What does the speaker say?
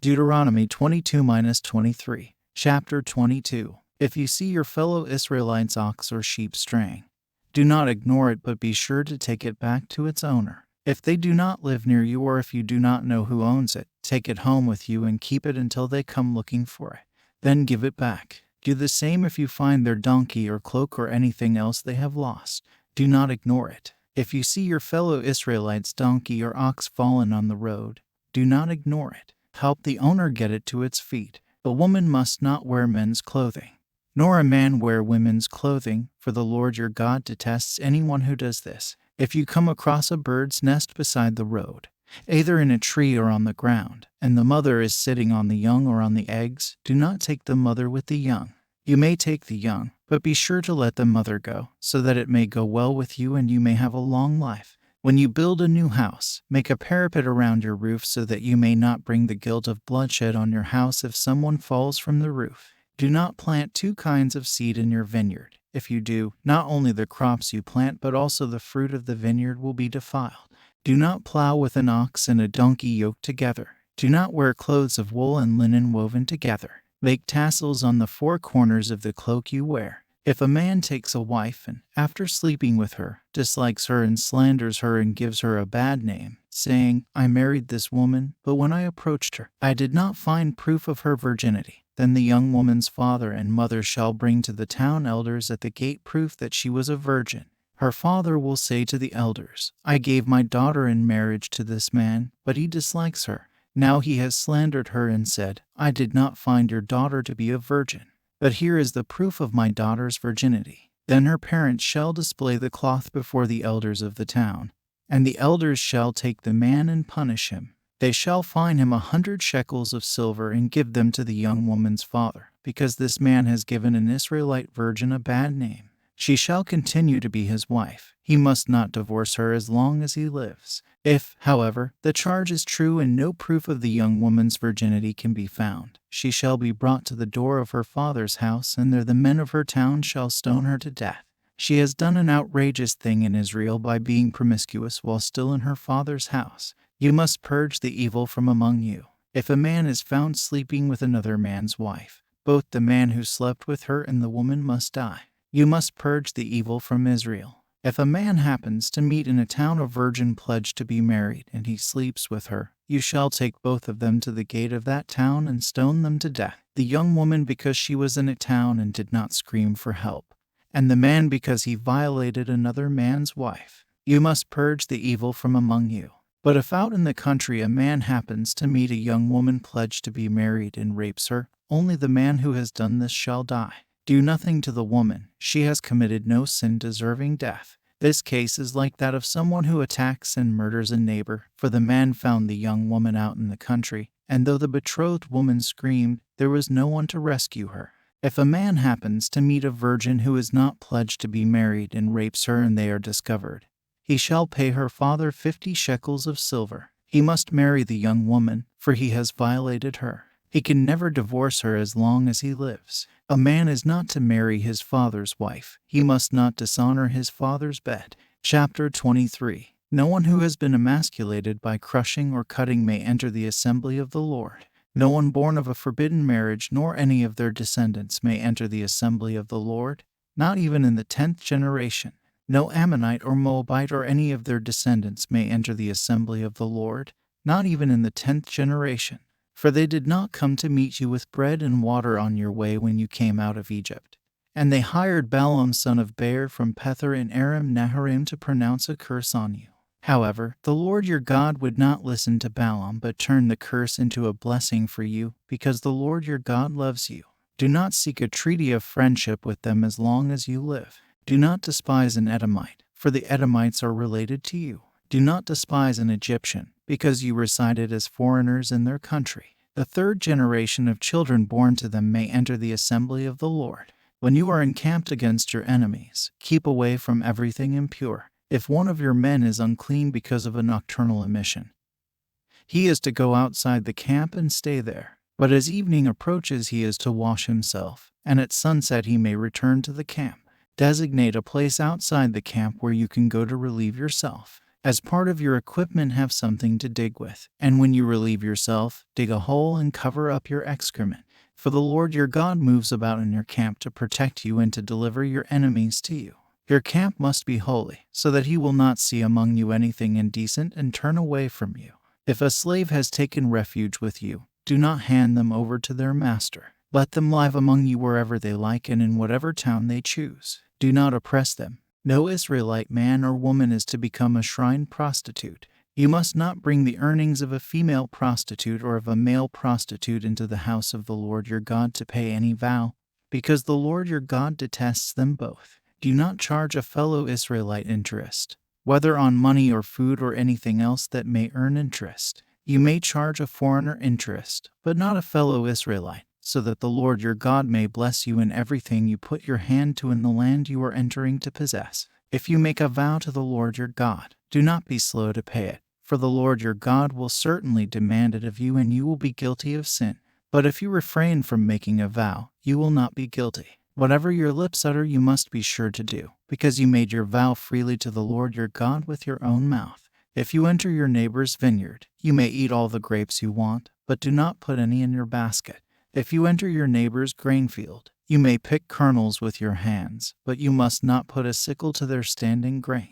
Deuteronomy 22-23. Chapter 22. If you see your fellow Israelites' ox or sheep straying, do not ignore it, but be sure to take it back to its owner. If they do not live near you, or if you do not know who owns it, take it home with you and keep it until they come looking for it. Then give it back. Do the same if you find their donkey or cloak or anything else they have lost. Do not ignore it. If you see your fellow Israelites' donkey or ox fallen on the road, do not ignore it. Help the owner get it to its feet. A woman must not wear men's clothing, nor a man wear women's clothing, for the Lord your God detests anyone who does this. If you come across a bird's nest beside the road, either in a tree or on the ground, and the mother is sitting on the young or on the eggs, do not take the mother with the young. You may take the young, but be sure to let the mother go, so that it may go well with you and you may have a long life. When you build a new house, make a parapet around your roof so that you may not bring the guilt of bloodshed on your house if someone falls from the roof. Do not plant two kinds of seed in your vineyard. If you do, not only the crops you plant but also the fruit of the vineyard will be defiled. Do not plow with an ox and a donkey yoked together. Do not wear clothes of wool and linen woven together. Make tassels on the four corners of the cloak you wear. If a man takes a wife and, after sleeping with her, dislikes her and slanders her and gives her a bad name, saying, I married this woman, but when I approached her, I did not find proof of her virginity, then the young woman's father and mother shall bring to the town elders at the gate proof that she was a virgin. Her father will say to the elders, I gave my daughter in marriage to this man, but he dislikes her. Now he has slandered her and said, I did not find your daughter to be a virgin. But here is the proof of my daughter's virginity. Then her parents shall display the cloth before the elders of the town, and the elders shall take the man and punish him. They shall fine him 100 shekels of silver and give them to the young woman's father, because this man has given an Israelite virgin a bad name. She shall continue to be his wife. He must not divorce her as long as he lives. If, however, the charge is true and no proof of the young woman's virginity can be found, she shall be brought to the door of her father's house, and there the men of her town shall stone her to death. She has done an outrageous thing in Israel by being promiscuous while still in her father's house. You must purge the evil from among you. If a man is found sleeping with another man's wife, both the man who slept with her and the woman must die. You must purge the evil from Israel. If a man happens to meet in a town a virgin pledged to be married, and he sleeps with her, you shall take both of them to the gate of that town and stone them to death. The young woman because she was in a town and did not scream for help, and the man because he violated another man's wife. You must purge the evil from among you. But if out in the country a man happens to meet a young woman pledged to be married and rapes her, only the man who has done this shall die. Do nothing to the woman. She has committed no sin deserving death. This case is like that of someone who attacks and murders a neighbor, for the man found the young woman out in the country, and though the betrothed woman screamed, there was no one to rescue her. If a man happens to meet a virgin who is not pledged to be married and rapes her and they are discovered, he shall pay her father 50 shekels of silver. He must marry the young woman, for he has violated her. He can never divorce her as long as he lives. A man is not to marry his father's wife. He must not dishonor his father's bed. Chapter 23. No one who has been emasculated by crushing or cutting may enter the assembly of the Lord. No one born of a forbidden marriage nor any of their descendants may enter the assembly of the Lord, not even in the 10th generation. No Ammonite or Moabite or any of their descendants may enter the assembly of the Lord, not even in the 10th generation. For they did not come to meet you with bread and water on your way when you came out of Egypt. And they hired Balaam son of Beor from Pethor in Aram Naharaim to pronounce a curse on you. However, the Lord your God would not listen to Balaam but turned the curse into a blessing for you, because the Lord your God loves you. Do not seek a treaty of friendship with them as long as you live. Do not despise an Edomite, for the Edomites are related to you. Do not despise an Egyptian, because you resided as foreigners in their country. The 3rd generation of children born to them may enter the assembly of the Lord. When you are encamped against your enemies, keep away from everything impure. If one of your men is unclean because of a nocturnal emission, he is to go outside the camp and stay there. But as evening approaches, he is to wash himself, and at sunset he may return to the camp. Designate a place outside the camp where you can go to relieve yourself. As part of your equipment, have something to dig with, and when you relieve yourself, dig a hole and cover up your excrement. For the Lord your God moves about in your camp to protect you and to deliver your enemies to you. Your camp must be holy, so that he will not see among you anything indecent and turn away from you. If a slave has taken refuge with you, do not hand them over to their master. Let them live among you wherever they like and in whatever town they choose. Do not oppress them. No Israelite man or woman is to become a shrine prostitute. You must not bring the earnings of a female prostitute or of a male prostitute into the house of the Lord your God to pay any vow, because the Lord your God detests them both. Do not charge a fellow Israelite interest, whether on money or food or anything else that may earn interest. You may charge a foreigner interest, but not a fellow Israelite, so that the Lord your God may bless you in everything you put your hand to in the land you are entering to possess. If you make a vow to the Lord your God, do not be slow to pay it, for the Lord your God will certainly demand it of you, and you will be guilty of sin. But if you refrain from making a vow, you will not be guilty. Whatever your lips utter you must be sure to do, because you made your vow freely to the Lord your God with your own mouth. If you enter your neighbor's vineyard, you may eat all the grapes you want, but do not put any in your basket. If you enter your neighbor's grain field, you may pick kernels with your hands, but you must not put a sickle to their standing grain.